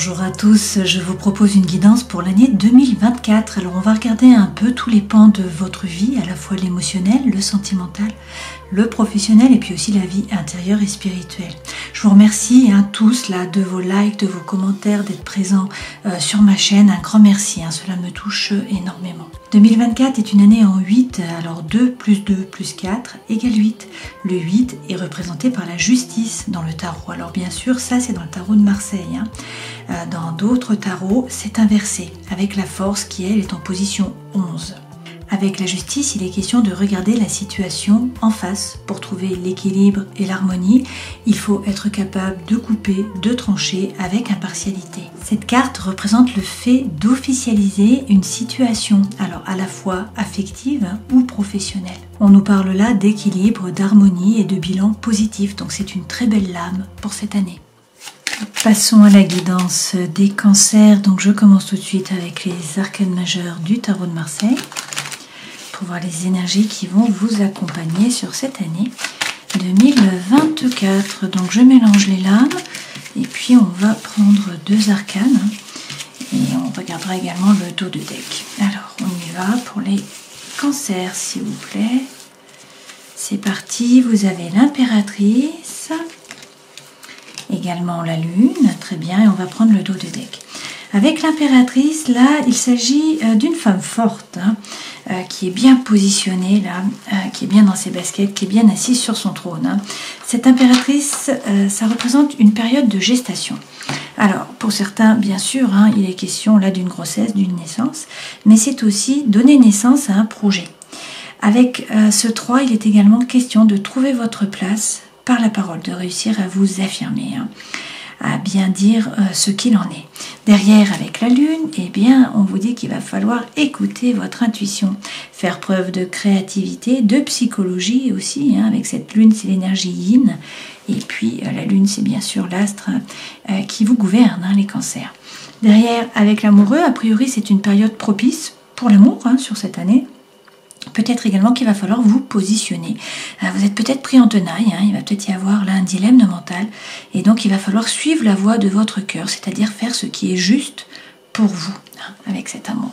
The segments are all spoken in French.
Bonjour à tous, je vous propose une guidance pour l'année 2024. Alors on va regarder un peu tous les pans de votre vie, à la fois l'émotionnel, le sentimental, le professionnel et puis aussi la vie intérieure et spirituelle. Je vous remercie tous là, de vos likes, de vos commentaires, d'être présents sur ma chaîne. Un grand merci, cela me touche énormément. 2024 est une année en 8, alors 2 plus 2 plus 4 égale 8. Le 8 est représenté par la justice dans le tarot. Alors bien sûr, ça c'est dans le tarot de Marseille. Dans d'autres tarots, c'est inversé, avec la force qui elle est en position 11. Avec la justice, il est question de regarder la situation en face pour trouver l'équilibre et l'harmonie. Il faut être capable de couper, de trancher avec impartialité. Cette carte représente le fait d'officialiser une situation, alors à la fois affective ou professionnelle. On nous parle là d'équilibre, d'harmonie et de bilan positif, donc c'est une très belle lame pour cette année. Passons à la guidance des cancers. Donc je commence tout de suite avec les arcanes majeures du tarot de Marseille pour voir les énergies qui vont vous accompagner sur cette année 2024. Donc je mélange les lames et puis on va prendre deux arcanes et on regardera également le dos de deck. Alors on y va pour les cancers s'il vous plaît. C'est parti, vous avez l'impératrice, également la lune, très bien, et on va prendre le dos de deck. Avec l'impératrice, là, il s'agit d'une femme forte, qui est bien positionnée, là, qui est bien dans ses baskets, qui est bien assise sur son trône. Cette impératrice, ça représente une période de gestation. Alors, pour certains, bien sûr, il est question là d'une grossesse, d'une naissance, mais c'est aussi donner naissance à un projet. Avec ce 3, il est également question de trouver votre place par la parole, de réussir à vous affirmer, à bien dire ce qu'il en est. Derrière, avec la lune, eh bien, on vous dit qu'il va falloir écouter votre intuition, faire preuve de créativité, de psychologie aussi. Avec cette lune, c'est l'énergie yin. Et puis, la lune, c'est bien sûr l'astre qui vous gouverne, les cancers. Derrière, avec l'amoureux, a priori, c'est une période propice pour l'amour sur cette année. Peut-être également qu'il va falloir vous positionner. Vous êtes peut-être pris en tenaille, il va peut-être y avoir là un dilemme mental. Et donc il va falloir suivre la voie de votre cœur, c'est-à-dire faire ce qui est juste pour vous, avec cet amoureux.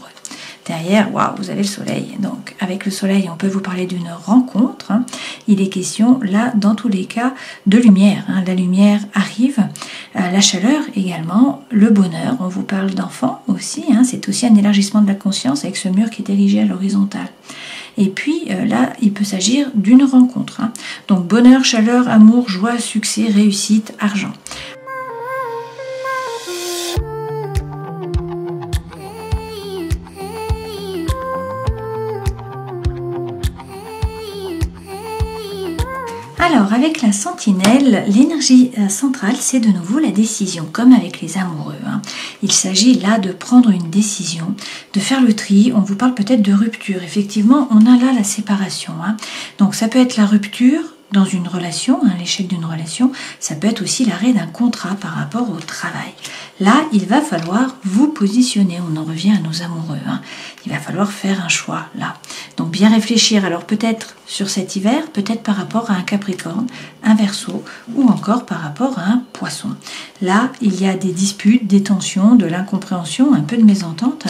Derrière, waouh, vous avez le soleil. Donc avec le soleil, on peut vous parler d'une rencontre. Il est question là, dans tous les cas, de lumière. La lumière arrive, la chaleur également, le bonheur. On vous parle d'enfants aussi. C'est aussi un élargissement de la conscience avec ce mur qui est érigé à l'horizontale. Et puis là, il peut s'agir d'une rencontre. Donc bonheur, chaleur, amour, joie, succès, réussite, argent. Alors, avec la sentinelle, l'énergie centrale, c'est de nouveau la décision, comme avec les amoureux. Il s'agit là de prendre une décision, de faire le tri. On vous parle peut-être de rupture. Effectivement, on a là la séparation. Donc, ça peut être la rupture dans une relation, l'échec d'une relation. Ça peut être aussi l'arrêt d'un contrat par rapport au travail. Là, il va falloir vous positionner. On en revient à nos amoureux. Il va falloir faire un choix, là. Donc, bien réfléchir. Alors, peut-être sur cet hiver, peut-être par rapport à un Capricorne, un Verseau, ou encore par rapport à un Poisson. Là, il y a des disputes, des tensions, de l'incompréhension, un peu de mésentente,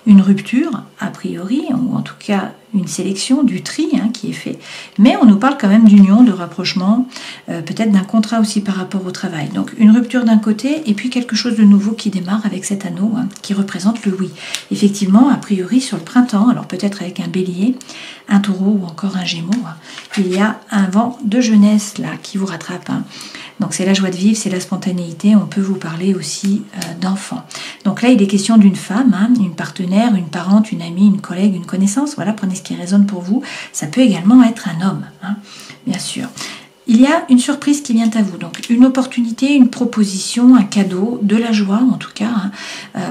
une rupture, a priori, ou en tout cas une sélection, du tri qui est fait. Mais on nous parle quand même d'union, de rapprochement, peut-être d'un contrat aussi par rapport au travail. Donc une rupture d'un côté et puis quelque chose de nouveau qui démarre avec cet anneau qui représente le oui. Effectivement, a priori sur le printemps, alors peut-être avec un bélier, un taureau ou encore un gémeaux, il y a un vent de jeunesse là qui vous rattrape. Donc c'est la joie de vivre, c'est la spontanéité, on peut vous parler aussi d'enfants. Donc là il est question d'une femme, une partenaire, une parente, une amie, une collègue, une connaissance, voilà, prenez ce qui résonne pour vous. Ça peut également être un homme, bien sûr. Il y a une surprise qui vient à vous, donc une opportunité, une proposition, un cadeau, de la joie en tout cas.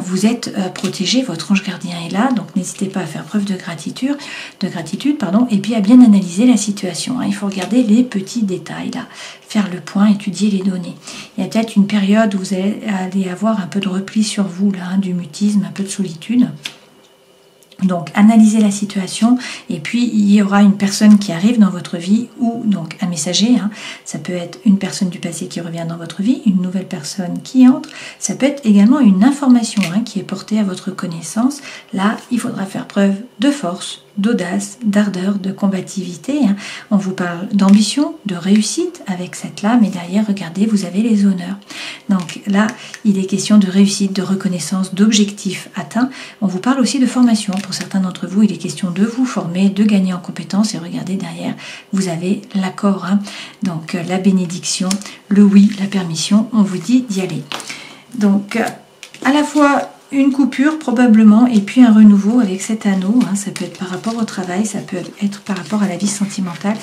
Vous êtes protégé, votre ange gardien est là, donc n'hésitez pas à faire preuve de gratitude, et puis à bien analyser la situation. Il faut regarder les petits détails là, faire le point, étudier les données. Il y a peut-être une période où vous allez avoir un peu de repli sur vous là, du mutisme, un peu de solitude. Donc analysez la situation et puis il y aura une personne qui arrive dans votre vie ou donc un messager, hein. Ça peut être une personne du passé qui revient dans votre vie, une nouvelle personne qui entre, ça peut être également une information hein, qui est portée à votre connaissance. Là, il faudra faire preuve de force, d'audace, d'ardeur, de combativité. Hein. On vous parle d'ambition, de réussite avec cette lame et derrière, regardez, vous avez les honneurs. Donc là, il est question de réussite, de reconnaissance, d'objectifs atteints. On vous parle aussi de formation. Pour certains d'entre vous, il est question de vous former, de gagner en compétences et regardez derrière, vous avez l'accord. Hein. Donc la bénédiction, le oui, la permission, on vous dit d'y aller. Donc à la fois une coupure probablement et puis un renouveau avec cet anneau, hein, ça peut être par rapport au travail, ça peut être par rapport à la vie sentimentale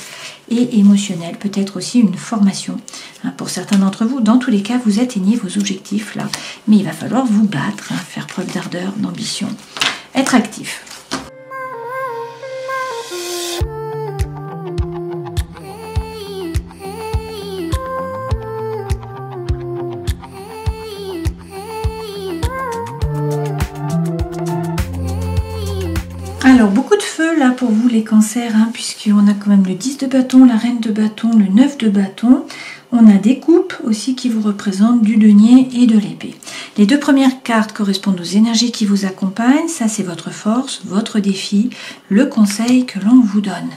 et émotionnelle, peut-être aussi une formation hein, pour certains d'entre vous. Dans tous les cas, vous atteignez vos objectifs là, mais il va falloir vous battre, hein, faire preuve d'ardeur, d'ambition, être actif. Alors, beaucoup de feu là pour vous les cancers, hein, puisqu'on a quand même le 10 de bâton, la reine de bâton, le 9 de bâton. On a des coupes aussi qui vous représentent du denier et de l'épée. Les deux premières cartes correspondent aux énergies qui vous accompagnent. Ça, c'est votre force, votre défi, le conseil que l'on vous donne.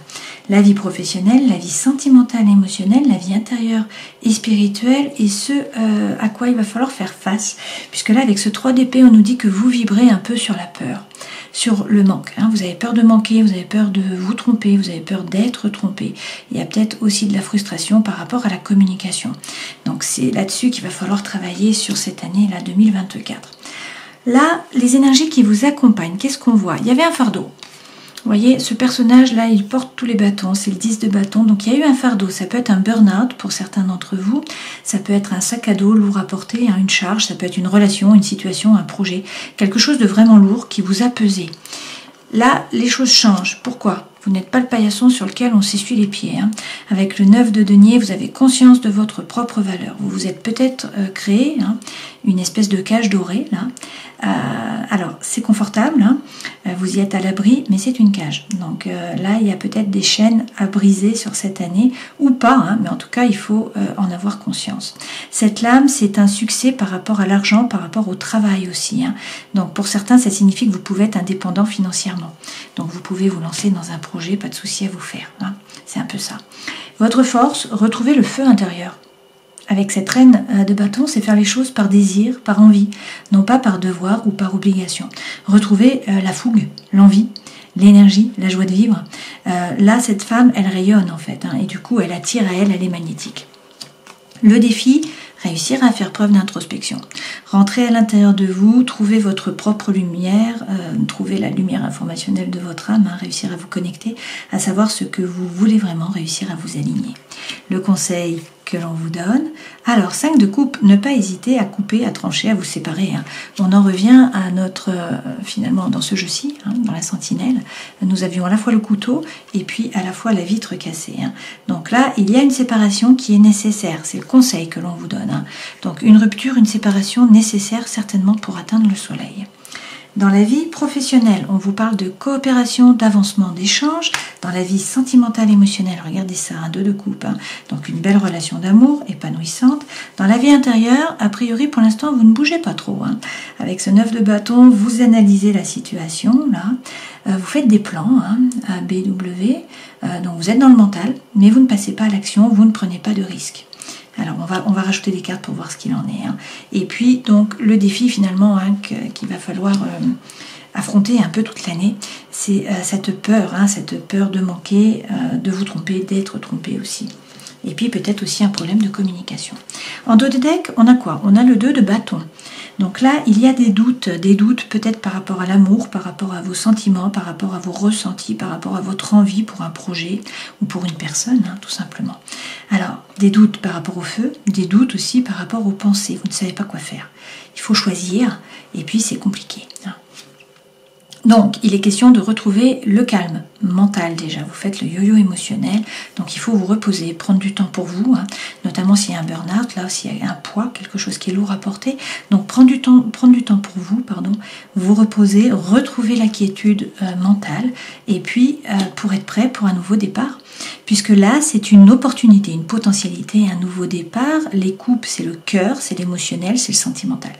La vie professionnelle, la vie sentimentale et émotionnelle, la vie intérieure et spirituelle et ce à quoi il va falloir faire face. Puisque là, avec ce 3 d'épée, on nous dit que vous vibrez un peu sur la peur, sur le manque. Hein. Vous avez peur de manquer, vous avez peur de vous tromper, vous avez peur d'être trompé. Il y a peut-être aussi de la frustration par rapport à la communication. Donc c'est là-dessus qu'il va falloir travailler sur cette année-là, 2024. Là, les énergies qui vous accompagnent, qu'est-ce qu'on voit? Il y avait un fardeau. Vous voyez, ce personnage-là, il porte tous les bâtons, c'est le 10 de bâton, donc il y a eu un fardeau. Ça peut être un burn-out pour certains d'entre vous, ça peut être un sac à dos lourd à porter, hein, une charge, ça peut être une relation, une situation, un projet, quelque chose de vraiment lourd qui vous a pesé. Là, les choses changent. Pourquoi? Vous n'êtes pas le paillasson sur lequel on s'essuie les pieds. Hein. Avec le 9 de denier, vous avez conscience de votre propre valeur. Vous vous êtes peut-être créé hein, une espèce de cage dorée. Là. Alors, c'est confortable, hein. Vous y êtes à l'abri, mais c'est une cage. Donc là, il y a peut-être des chaînes à briser sur cette année, ou pas, hein, mais en tout cas, il faut en avoir conscience. Cette lame, c'est un succès par rapport à l'argent, par rapport au travail aussi. Hein. Donc pour certains, ça signifie que vous pouvez être indépendant financièrement. Donc vous pouvez vous lancer dans un projet, pas de souci à vous faire. Hein. C'est un peu ça. Votre force, retrouvez le feu intérieur. Avec cette reine de bâton, c'est faire les choses par désir, par envie, non pas par devoir ou par obligation. Retrouvez la fougue, l'envie, l'énergie, la joie de vivre. Là, cette femme, elle rayonne en fait, hein, et du coup, elle attire à elle, elle est magnétique. Le défi, réussir à faire preuve d'introspection. Rentrez à l'intérieur de vous, trouvez votre propre lumière, trouvez la lumière informationnelle de votre âme, hein, réussir à vous connecter, à savoir ce que vous voulez vraiment, réussir à vous aligner. Le conseil que l'on vous donne. Alors, 5 de coupe, ne pas hésiter à couper, à trancher, à vous séparer. Hein. On en revient à notre, finalement, dans ce jeu-ci, hein, dans la sentinelle, nous avions à la fois le couteau et puis à la fois la vitre cassée. Hein. Donc là, il y a une séparation qui est nécessaire. C'est le conseil que l'on vous donne. Hein. Donc, une rupture, une séparation nécessaire certainement pour atteindre le soleil. Dans la vie professionnelle, on vous parle de coopération, d'avancement, d'échange. Dans la vie sentimentale, émotionnelle, regardez ça, un 2 de coupe. Hein. Donc une belle relation d'amour, épanouissante. Dans la vie intérieure, a priori, pour l'instant, vous ne bougez pas trop. Hein. Avec ce 9 de bâton, vous analysez la situation. Là, vous faites des plans, hein, A, B, W. Donc vous êtes dans le mental, mais vous ne passez pas à l'action, vous ne prenez pas de risques. Alors, on va rajouter des cartes pour voir ce qu'il en est. Hein. Et puis, donc, le défi, finalement, hein, qu'il va falloir affronter un peu toute l'année, c'est cette peur de manquer, de vous tromper, d'être trompé aussi. Et puis, peut-être aussi un problème de communication. En dos de deck, on a quoi? On a le 2 de bâton. Donc là, il y a des doutes peut-être par rapport à l'amour, par rapport à vos sentiments, par rapport à vos ressentis, par rapport à votre envie pour un projet ou pour une personne, hein, tout simplement. Alors, des doutes par rapport au feu, des doutes aussi par rapport aux pensées. Vous ne savez pas quoi faire. Il faut choisir et puis c'est compliqué. Hein. Donc, il est question de retrouver le calme mental déjà. Vous faites le yo-yo émotionnel, donc il faut vous reposer, prendre du temps pour vous, hein, notamment s'il y a un burn-out, là s'il y a un poids, quelque chose qui est lourd à porter. Donc, prendre du temps pour vous, vous reposer, retrouver la quiétude mentale, et puis pour être prêt pour un nouveau départ. Puisque là, c'est une opportunité, une potentialité, un nouveau départ. Les coupes, c'est le cœur, c'est l'émotionnel, c'est le sentimental.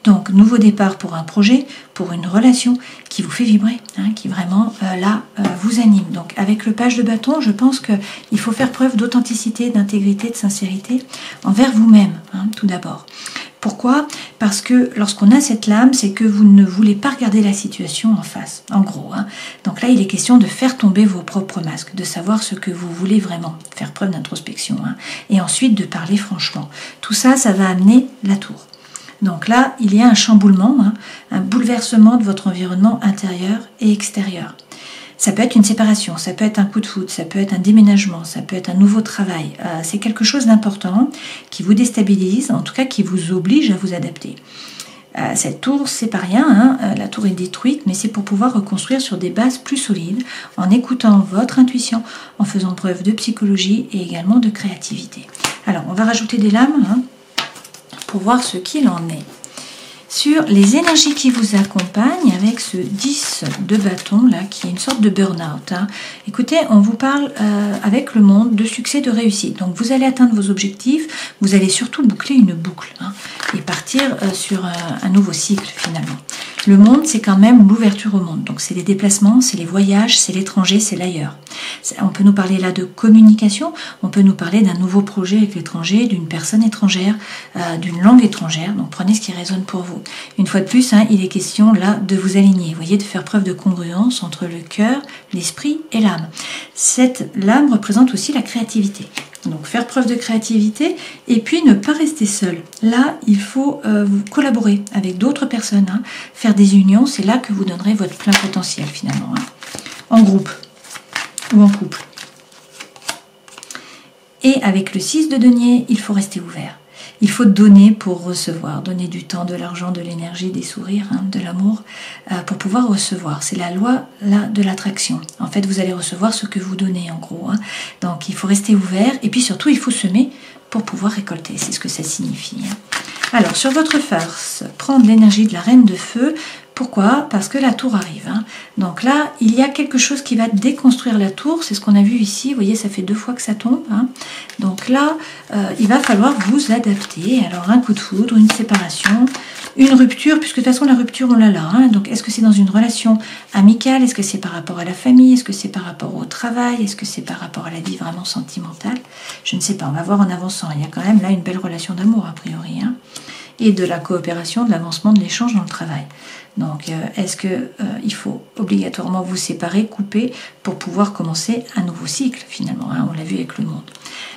Donc, nouveau départ pour un projet, pour une relation qui vous fait vibrer, hein, qui vraiment, vous anime. Donc, avec le page de bâton, je pense qu'il faut faire preuve d'authenticité, d'intégrité, de sincérité envers vous-même, hein, tout d'abord. Pourquoi? Parce que lorsqu'on a cette lame, c'est que vous ne voulez pas regarder la situation en face, en gros. Hein. Donc là, il est question de faire tomber vos propres masques, de savoir ce que vous voulez vraiment, faire preuve d'introspection, hein, et ensuite de parler franchement. Tout ça, ça va amener la tour. Donc là, il y a un chamboulement, hein, un bouleversement de votre environnement intérieur et extérieur. Ça peut être une séparation, ça peut être un coup de foudre, ça peut être un déménagement, ça peut être un nouveau travail. C'est quelque chose d'important qui vous déstabilise, en tout cas qui vous oblige à vous adapter. Cette tour, c'est pas rien, hein, la tour est détruite, mais c'est pour pouvoir reconstruire sur des bases plus solides, en écoutant votre intuition, en faisant preuve de psychologie et également de créativité. Alors, on va rajouter des lames, hein, pour voir ce qu'il en est. Sur les énergies qui vous accompagnent avec ce 10 de bâton là, qui est une sorte de burn-out. Hein. Écoutez, on vous parle avec le monde de succès, de réussite. Donc vous allez atteindre vos objectifs, vous allez surtout boucler une boucle, hein, et partir sur un nouveau cycle finalement. Le monde, c'est quand même l'ouverture au monde. Donc c'est les déplacements, c'est les voyages, c'est l'étranger, c'est l'ailleurs. On peut nous parler là de communication, on peut nous parler d'un nouveau projet avec l'étranger, d'une personne étrangère, d'une langue étrangère. Donc prenez ce qui résonne pour vous. Une fois de plus, hein, il est question là de vous aligner, vous voyez, de faire preuve de congruence entre le cœur, l'esprit et l'âme. Cette lame représente aussi la créativité. Donc faire preuve de créativité et puis ne pas rester seul. Là, il faut vous collaborer avec d'autres personnes, hein, faire des unions, c'est là que vous donnerez votre plein potentiel finalement, hein, en groupe ou en couple. Et avec le 6 de denier, il faut rester ouvert. Il faut donner pour recevoir, donner du temps, de l'argent, de l'énergie, des sourires, hein, de l'amour, pour pouvoir recevoir. C'est la loi là, de l'attraction. En fait, vous allez recevoir ce que vous donnez en gros. Hein. Donc, il faut rester ouvert et puis surtout, il faut semer pour pouvoir récolter. C'est ce que ça signifie. Hein. Alors, sur votre farce, prendre l'énergie de la reine de feu. Pourquoi? Parce que la tour arrive. Hein. Donc là, il y a quelque chose qui va déconstruire la tour. C'est ce qu'on a vu ici. Vous voyez, ça fait 2 fois que ça tombe. Hein. Donc là, il va falloir vous adapter. Alors, un coup de foudre, une séparation, une rupture, puisque de toute façon, la rupture, on l'a là. Hein. Donc, est-ce que c'est dans une relation amicale? Est-ce que c'est par rapport à la famille? Est-ce que c'est par rapport au travail? Est-ce que c'est par rapport à la vie vraiment sentimentale? Je ne sais pas. On va voir en avançant. Il y a quand même là une belle relation d'amour, a priori. Hein. Et de la coopération, de l'avancement, de l'échange dans le travail. Donc, est-ce qu'il faut obligatoirement vous séparer, couper, pour pouvoir commencer un nouveau cycle, finalement, hein, on l'a vu avec le monde.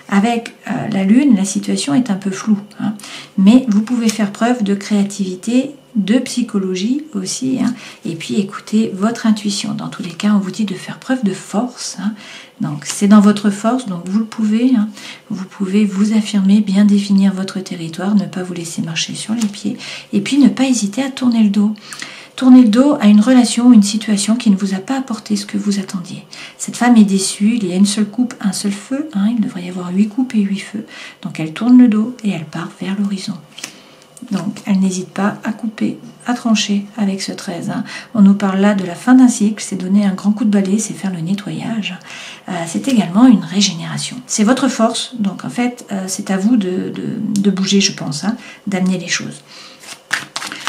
Avec la Lune, la situation est un peu floue, hein, mais vous pouvez faire preuve de créativité, de psychologie aussi, hein, et puis écoutez votre intuition. Dans tous les cas, on vous dit de faire preuve de force, hein, donc c'est dans votre force, donc vous le pouvez, hein, vous pouvez vous affirmer, bien définir votre territoire, ne pas vous laisser marcher sur les pieds, et puis ne pas hésiter à tourner le dos. Tournez le dos à une relation, une situation qui ne vous a pas apporté ce que vous attendiez. Cette femme est déçue, il y a une seule coupe, un seul feu, hein, il devrait y avoir 8 coupes et 8 feux. Donc elle tourne le dos et elle part vers l'horizon. Donc elle n'hésite pas à couper, à trancher avec ce 13. Hein. On nous parle là de la fin d'un cycle, c'est donner un grand coup de balai, c'est faire le nettoyage. C'est également une régénération. C'est votre force, donc en fait c'est à vous de bouger, je pense, hein, d'amener les choses.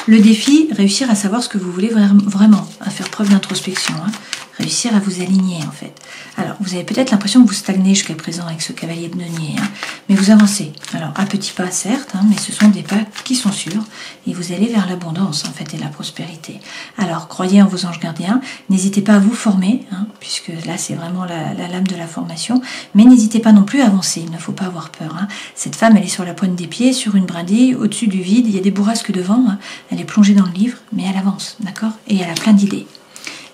Le défi, réussir à savoir ce que vous voulez vraiment, à faire preuve d'introspection, hein, réussir à vous aligner en fait. Alors, vous avez peut-être l'impression que vous stagnez jusqu'à présent avec ce cavalier de denier, hein, mais vous avancez. Alors, à petits pas certes, hein, mais ce sont des pas qui sont sûrs, et vous allez vers l'abondance en fait et la prospérité. Alors, croyez en vos anges gardiens, n'hésitez pas à vous former, hein, puisque là c'est vraiment la lame de la formation, mais n'hésitez pas non plus à avancer, il ne faut pas avoir peur. Hein. Cette femme, elle est sur la pointe des pieds, sur une brindille, au-dessus du vide, il y a des bourrasques devant, hein. Elle est plongée dans le livre, mais elle avance, d'accord? Et elle a plein d'idées.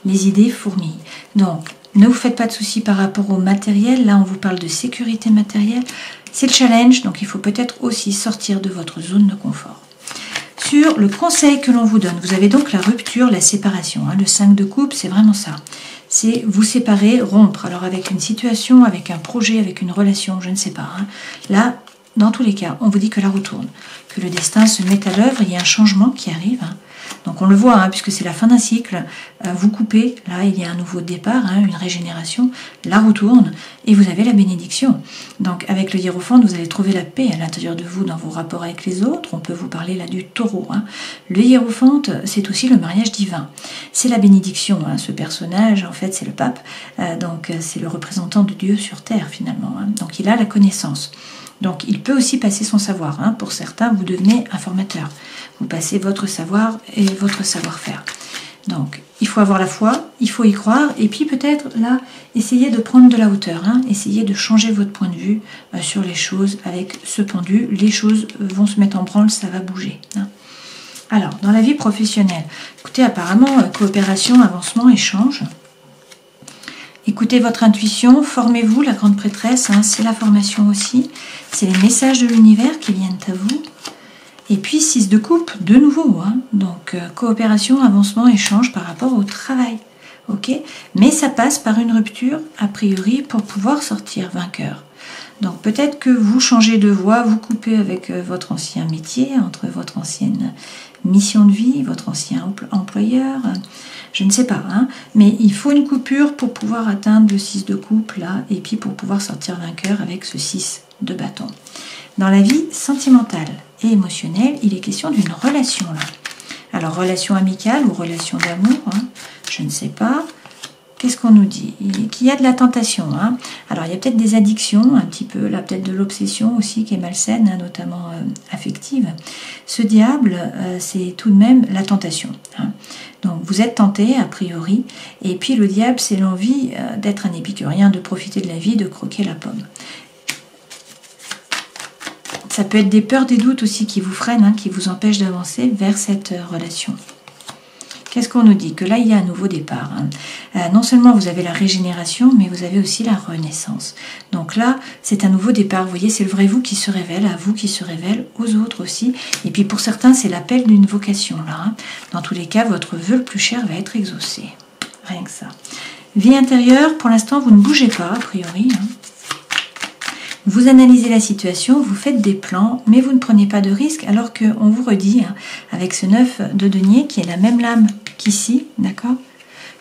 Les idées fourmillent. Donc, ne vous faites pas de soucis par rapport au matériel. Là, on vous parle de sécurité matérielle. C'est le challenge, donc il faut peut-être aussi sortir de votre zone de confort. sur le conseil que l'on vous donne. Vous avez donc la rupture, la séparation. Le 5 de coupe, c'est vraiment ça. C'est vous séparer, rompre. Alors avec une situation, avec un projet, avec une relation, je ne sais pas. Là, dans tous les cas, on vous dit que la roue tourne, que le destin se met à l'œuvre, il y a un changement qui arrive. Donc on le voit, puisque c'est la fin d'un cycle, vous coupez, là il y a un nouveau départ, une régénération, la roue tourne, et vous avez la bénédiction. Donc avec le hiérophante, vous allez trouver la paix à l'intérieur de vous, dans vos rapports avec les autres. On peut vous parler là du taureau. Le hiérophante, c'est aussi le mariage divin. C'est la bénédiction, ce personnage, en fait c'est le pape, donc c'est le représentant de Dieu sur terre finalement. Donc il a la connaissance. Donc il peut aussi passer son savoir. Pour certains, vous devenez informateur. Vous passez votre savoir et votre savoir-faire. Donc il faut avoir la foi, il faut y croire, et puis peut-être là, essayez de prendre de la hauteur, essayez de changer votre point de vue sur les choses avec ce pendu. Les choses vont se mettre en branle, ça va bouger. Alors, dans la vie professionnelle, écoutez, apparemment, coopération, avancement, échange. Écoutez votre intuition, formez-vous, la grande prêtresse, c'est la formation aussi. C'est les messages de l'univers qui viennent à vous. Et puis 6 de coupe, de nouveau. Donc coopération, avancement, échange par rapport au travail. Ok, mais ça passe par une rupture, a priori, pour pouvoir sortir vainqueur. Donc peut-être que vous changez de voie, vous coupez avec votre ancien métier, entre votre ancienne mission de vie, votre ancien employeur, je ne sais pas, mais il faut une coupure pour pouvoir atteindre le 6 de coupe là, et puis pour pouvoir sortir vainqueur avec ce 6 de bâton. Dans la vie sentimentale et émotionnelle, il est question d'une relation là. Alors relation amicale ou relation d'amour, je ne sais pas. Qu'est-ce qu'on nous dit? Qu'il y a de la tentation. Alors, il y a peut-être des addictions, un petit peu, là, peut-être de l'obsession aussi qui est malsaine, notamment affective. Ce diable, c'est tout de même la tentation. Donc, vous êtes tenté, a priori, et puis le diable, c'est l'envie d'être un épicurien, de profiter de la vie, de croquer la pomme. Ça peut être des peurs, des doutes aussi qui vous freinent, qui vous empêchent d'avancer vers cette relation. Qu'est-ce qu'on nous dit? Que là, il y a un nouveau départ. Non seulement vous avez la régénération, mais vous avez aussi la renaissance. Donc là, c'est un nouveau départ. Vous voyez, c'est le vrai vous qui se révèle, à vous qui se révèle, aux autres aussi. Et puis pour certains, c'est l'appel d'une vocation là. Dans tous les cas, votre vœu le plus cher va être exaucé. Rien que ça. Vie intérieure, pour l'instant, vous ne bougez pas, a priori. Vous analysez la situation, vous faites des plans, mais vous ne prenez pas de risques, alors qu'on vous redit, avec ce 9 de denier, qui est la même lame qu'ici, d'accord,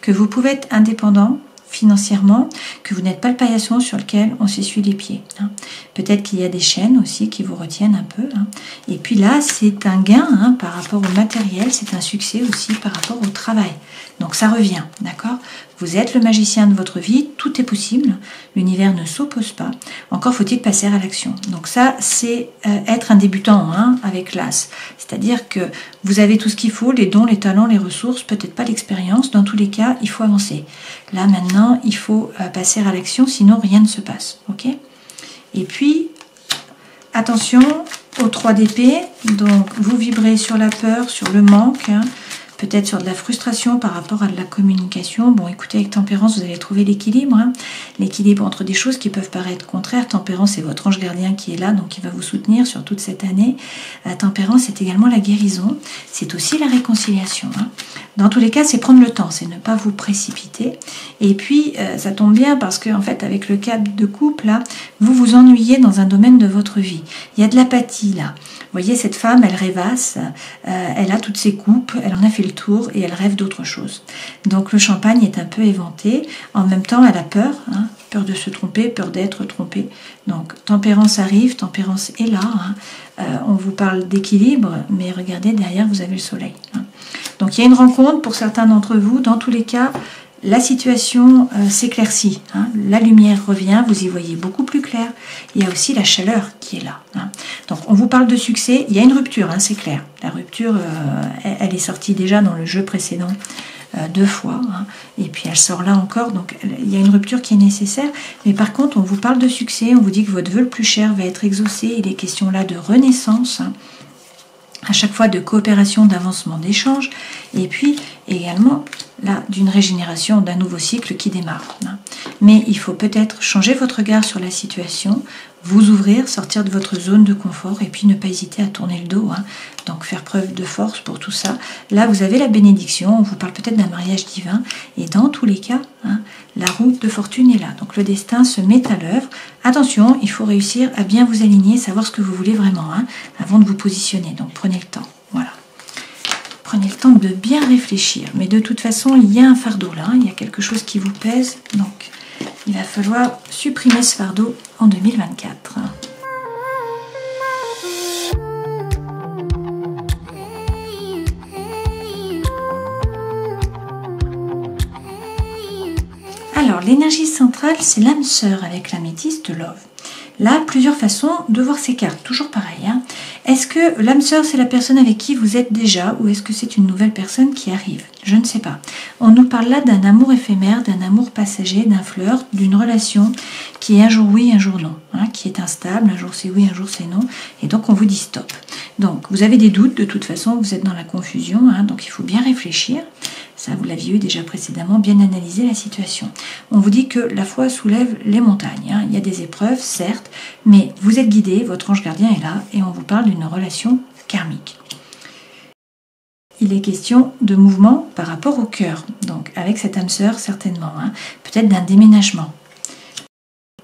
que vous pouvez être indépendant financièrement, que vous n'êtes pas le paillasson sur lequel on s'essuie les pieds. Peut-être qu'il y a des chaînes aussi qui vous retiennent un peu. Et puis là, c'est un gain par rapport au matériel, c'est un succès aussi par rapport au travail. Donc ça revient, d'accord? Vous êtes le magicien de votre vie, tout est possible, l'univers ne s'oppose pas. Encore faut-il passer à l'action. Donc ça, c'est être un débutant avec l'As. C'est-à-dire que vous avez tout ce qu'il faut, les dons, les talents, les ressources, peut-être pas l'expérience. Dans tous les cas, il faut avancer. Là, maintenant, il faut passer à l'action, sinon rien ne se passe. Ok? Et puis, attention aux 3 d'épée. Donc, vous vibrez sur la peur, sur le manque, peut-être sur de la frustration par rapport à de la communication. Bon, écoutez, avec Tempérance, vous allez trouver l'équilibre. L'équilibre entre des choses qui peuvent paraître contraires. Tempérance, c'est votre ange gardien qui est là, donc qui va vous soutenir sur toute cette année. Tempérance, c'est également la guérison. C'est aussi la réconciliation. Dans tous les cas, c'est prendre le temps, c'est ne pas vous précipiter. Et puis, ça tombe bien parce que, en fait, avec le cadre de couple, là, vous vous ennuyez dans un domaine de votre vie. Il y a de l'apathie, là. Vous voyez, cette femme, elle rêvasse, elle a toutes ses coupes, elle en a fait le tour et elle rêve d'autre chose. Donc le champagne est un peu éventé. En même temps, elle a peur, peur de se tromper, peur d'être trompée. Donc Tempérance arrive, Tempérance est là. On vous parle d'équilibre, mais regardez, derrière, vous avez le soleil. Donc il y a une rencontre pour certains d'entre vous. Dans tous les cas, la situation s'éclaircit, la lumière revient, vous y voyez beaucoup plus clair. Il y a aussi la chaleur qui est là. Donc on vous parle de succès, il y a une rupture, c'est clair. La rupture, elle est sortie déjà dans le jeu précédent 2 fois, et puis elle sort là encore, donc il y a une rupture qui est nécessaire. Mais par contre, on vous parle de succès, on vous dit que votre vœu le plus cher va être exaucé. Il est question là de renaissance, à chaque fois de coopération, d'avancement, d'échange, et puis également là d'une régénération, d'un nouveau cycle qui démarre. Mais il faut peut-être changer votre regard sur la situation, vous ouvrir, sortir de votre zone de confort et puis ne pas hésiter à tourner le dos. Donc faire preuve de force pour tout ça. Là, vous avez la bénédiction, on vous parle peut-être d'un mariage divin et dans tous les cas, la roue de fortune est là. Donc le destin se met à l'œuvre. Attention, il faut réussir à bien vous aligner, savoir ce que vous voulez vraiment avant de vous positionner. Donc prenez le temps. Voilà. Prenez le temps de bien réfléchir. Mais de toute façon, il y a un fardeau là. Il y a quelque chose qui vous pèse. Donc, il va falloir supprimer ce fardeau en 2024. Alors, l'énergie centrale, c'est l'âme sœur avec l'améthyste Love. Là, plusieurs façons de voir ces cartes. Toujours pareil. Est-ce que l'âme sœur, c'est la personne avec qui vous êtes déjà ou est-ce que c'est une nouvelle personne qui arrive? Je ne sais pas. On nous parle là d'un amour éphémère, d'un amour passager, d'un flirt, d'une relation qui est un jour oui, un jour non, qui est instable, un jour c'est oui, un jour c'est non, et donc on vous dit stop. Donc vous avez des doutes, de toute façon, vous êtes dans la confusion, donc il faut bien réfléchir. Ça, vous l'aviez eu déjà précédemment, bien analyser la situation. On vous dit que la foi soulève les montagnes. Il y a des épreuves, certes, mais vous êtes guidé, votre ange gardien est là, et on vous parle d'une relation karmique. Il est question de mouvement par rapport au cœur, donc avec cette âme sœur certainement, peut-être d'un déménagement.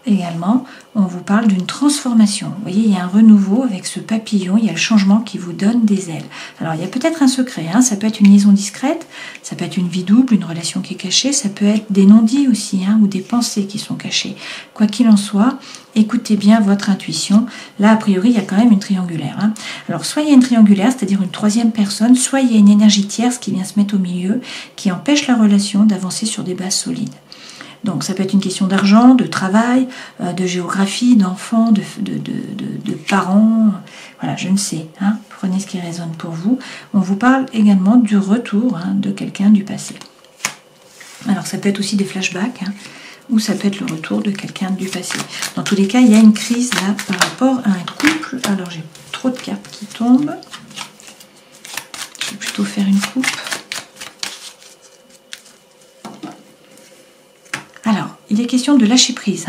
Également, on vous parle d'une transformation. Vous voyez, il y a un renouveau avec ce papillon, il y a le changement qui vous donne des ailes. Alors, il y a peut-être un secret, ça peut être une liaison discrète, ça peut être une vie double, une relation qui est cachée, ça peut être des non-dits aussi, ou des pensées qui sont cachées. Quoi qu'il en soit, écoutez bien votre intuition. Là, a priori, il y a quand même une triangulaire. Alors, soit il y a une triangulaire, c'est-à-dire une troisième personne, soit il y a une énergie tierce qui vient se mettre au milieu, qui empêche la relation d'avancer sur des bases solides. Donc ça peut être une question d'argent, de travail, de géographie, d'enfants, de parents, voilà, je ne sais, prenez ce qui résonne pour vous. On vous parle également du retour de quelqu'un du passé. Alors ça peut être aussi des flashbacks, ou ça peut être le retour de quelqu'un du passé. Dans tous les cas, il y a une crise là par rapport à un couple. Alors j'ai trop de cartes qui tombent. Je vais plutôt faire une coupe. Alors, il est question de lâcher prise,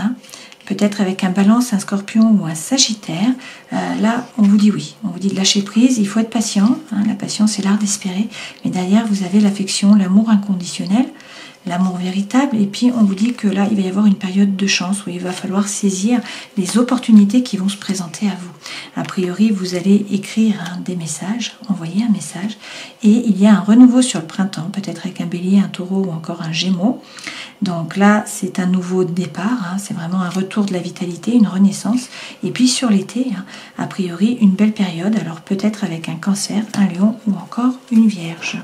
peut-être avec un balance, un scorpion ou un sagittaire. Là, on vous dit oui, on vous dit de lâcher prise, il faut être patient. La patience, c'est l'art d'espérer. Mais derrière, vous avez l'affection, l'amour inconditionnel, l'amour véritable. Et puis, on vous dit que là, il va y avoir une période de chance où il va falloir saisir les opportunités qui vont se présenter à vous. A priori, vous allez écrire des messages, envoyer un message. Et il y a un renouveau sur le printemps, peut-être avec un bélier, un taureau ou encore un gémeaux. Donc là, c'est un nouveau départ, c'est vraiment un retour de la vitalité, une renaissance. Et puis sur l'été, a priori, une belle période, alors peut-être avec un cancer, un lion ou encore une vierge.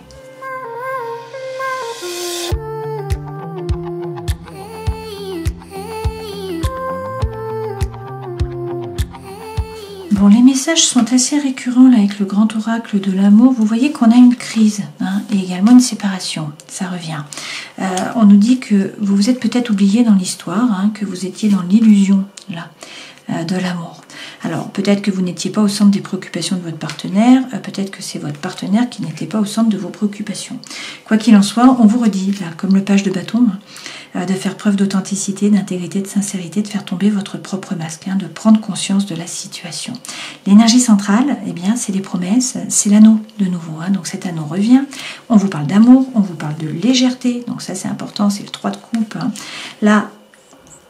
Bon, les messages sont assez récurrents là avec le grand oracle de l'amour. Vous voyez qu'on a une crise et également une séparation. Ça revient. On nous dit que vous vous êtes peut-être oublié dans l'histoire, que vous étiez dans l'illusion là de l'amour. Alors peut-être que vous n'étiez pas au centre des préoccupations de votre partenaire, peut-être que c'est votre partenaire qui n'était pas au centre de vos préoccupations. Quoi qu'il en soit, on vous redit, là, comme le page de bâton, de faire preuve d'authenticité, d'intégrité, de sincérité, de faire tomber votre propre masque, de prendre conscience de la situation. L'énergie centrale, eh bien, c'est les promesses, c'est l'anneau de nouveau. Donc cet anneau revient, on vous parle d'amour, on vous parle de légèreté, donc ça c'est important, c'est le 3 de coupe. Là,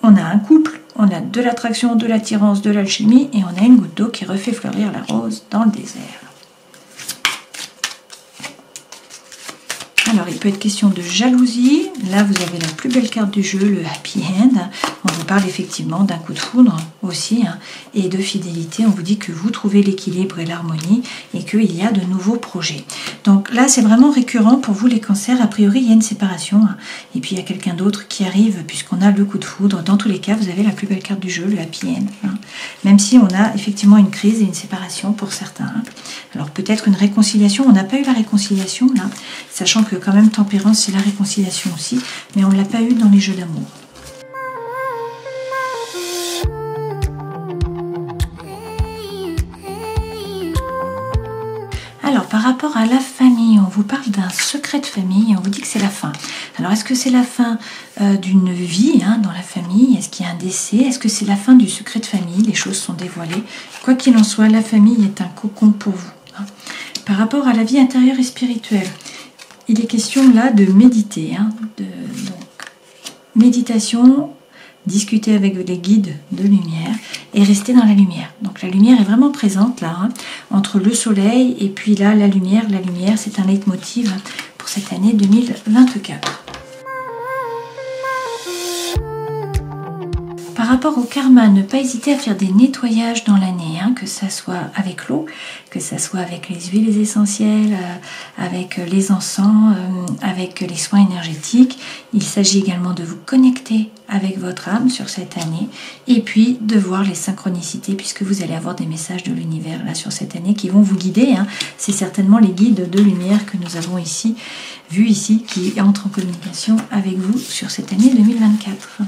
on a un couple, on a de l'attraction, de l'attirance, de l'alchimie, et on a une goutte d'eau qui refait fleurir la rose dans le désert. Alors, il peut être question de jalousie. Là, vous avez la plus belle carte du jeu, le happy end. On vous parle effectivement d'un coup de foudre aussi, et de fidélité. On vous dit que vous trouvez l'équilibre et l'harmonie et qu'il y a de nouveaux projets. Donc là, c'est vraiment récurrent pour vous les cancers. A priori, il y a une séparation. Et puis, il y a quelqu'un d'autre qui arrive puisqu'on a le coup de foudre. Dans tous les cas, vous avez la plus belle carte du jeu, le happy end. Même si on a effectivement une crise et une séparation pour certains. Alors, peut-être une réconciliation. On n'a pas eu la réconciliation là, sachant que quand même tempérance c'est la réconciliation aussi, mais on ne l'a pas eu dans les jeux d'amour. Alors par rapport à la famille famille, on vous parle d'un secret de famille, on vous dit que c'est la fin. Alors est-ce que c'est la fin d'une vie dans la famille? Est-ce qu'il y a un décès? Est-ce que c'est la fin du secret de famille? Les choses sont dévoilées. Quoi qu'il en soit, la famille est un cocon pour vous. Par rapport à la vie intérieure et spirituelle, il est question là de méditer. Donc, méditation, discuter avec les guides de lumière et rester dans la lumière. Donc la lumière est vraiment présente là, entre le soleil et puis là la lumière. La lumière, c'est un leitmotiv pour cette année 2024. Par rapport au karma, ne pas hésiter à faire des nettoyages dans l'année, que ça soit avec l'eau, que ça soit avec les huiles essentielles, avec les encens, avec les soins énergétiques. Il s'agit également de vous connecter avec votre âme sur cette année et puis de voir les synchronicités puisque vous allez avoir des messages de l'univers là sur cette année qui vont vous guider. C'est certainement les guides de lumière que nous avons ici, vus ici, qui entrent en communication avec vous sur cette année 2024.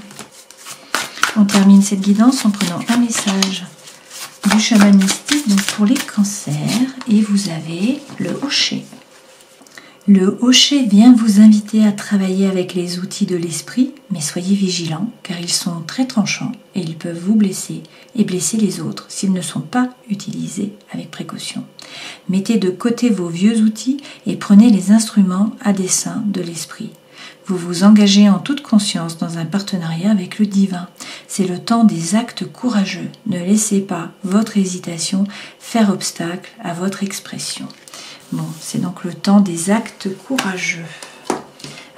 On termine cette guidance en prenant un message du chaman mystique donc pour les cancers et vous avez le Hochet. Le Hochet vient vous inviter à travailler avec les outils de l'esprit, mais soyez vigilants car ils sont très tranchants et ils peuvent vous blesser et blesser les autres s'ils ne sont pas utilisés avec précaution. Mettez de côté vos vieux outils et prenez les instruments à dessein de l'esprit. Vous vous engagez en toute conscience dans un partenariat avec le divin. C'est le temps des actes courageux. Ne laissez pas votre hésitation faire obstacle à votre expression. Bon, c'est donc le temps des actes courageux.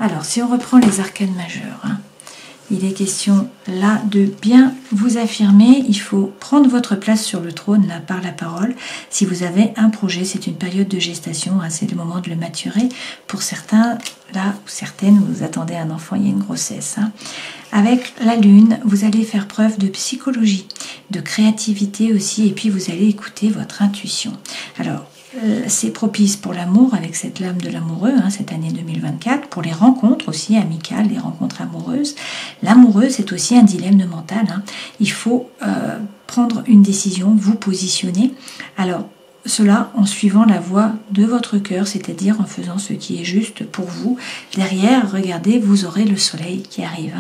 Alors, si on reprend les arcanes majeures, il est question là de bien vous affirmer. Il faut prendre votre place sur le trône là, par la parole. Si vous avez un projet, c'est une période de gestation, c'est le moment de le maturer. Pour certains, là, ou certaines, vous attendez un enfant, il y a une grossesse. Avec la lune, vous allez faire preuve de psychologie, de créativité aussi, et puis vous allez écouter votre intuition. Alors, c'est propice pour l'amour avec cette lame de l'amoureux, cette année 2024, pour les rencontres aussi amicales, les rencontres amoureuses. L'amoureux, c'est aussi un dilemme de mental. Il faut prendre une décision, vous positionner. Alors, cela en suivant la voie de votre cœur, c'est-à-dire en faisant ce qui est juste pour vous. Derrière, regardez, vous aurez le soleil qui arrive.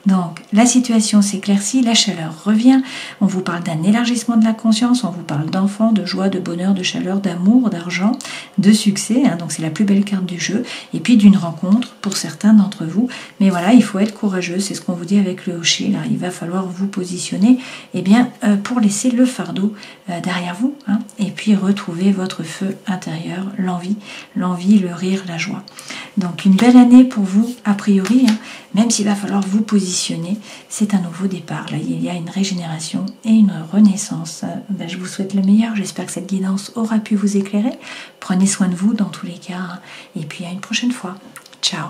Donc, la situation s'éclaircit, la chaleur revient. On vous parle d'un élargissement de la conscience, on vous parle d'enfants, de joie, de bonheur, de chaleur, d'amour, d'argent, de succès. Donc, c'est la plus belle carte du jeu. Et puis, d'une rencontre pour certains d'entre vous. Mais voilà, il faut être courageux. C'est ce qu'on vous dit avec le Hochet. Là, il va falloir vous positionner pour laisser le fardeau derrière vous. Et puis, retrouver votre feu intérieur, l'envie, le rire, la joie. Donc une belle année pour vous, a priori, même s'il va falloir vous positionner, c'est un nouveau départ. Là, il y a une régénération et une renaissance. Je vous souhaite le meilleur, j'espère que cette guidance aura pu vous éclairer. Prenez soin de vous dans tous les cas, et puis à une prochaine fois. Ciao.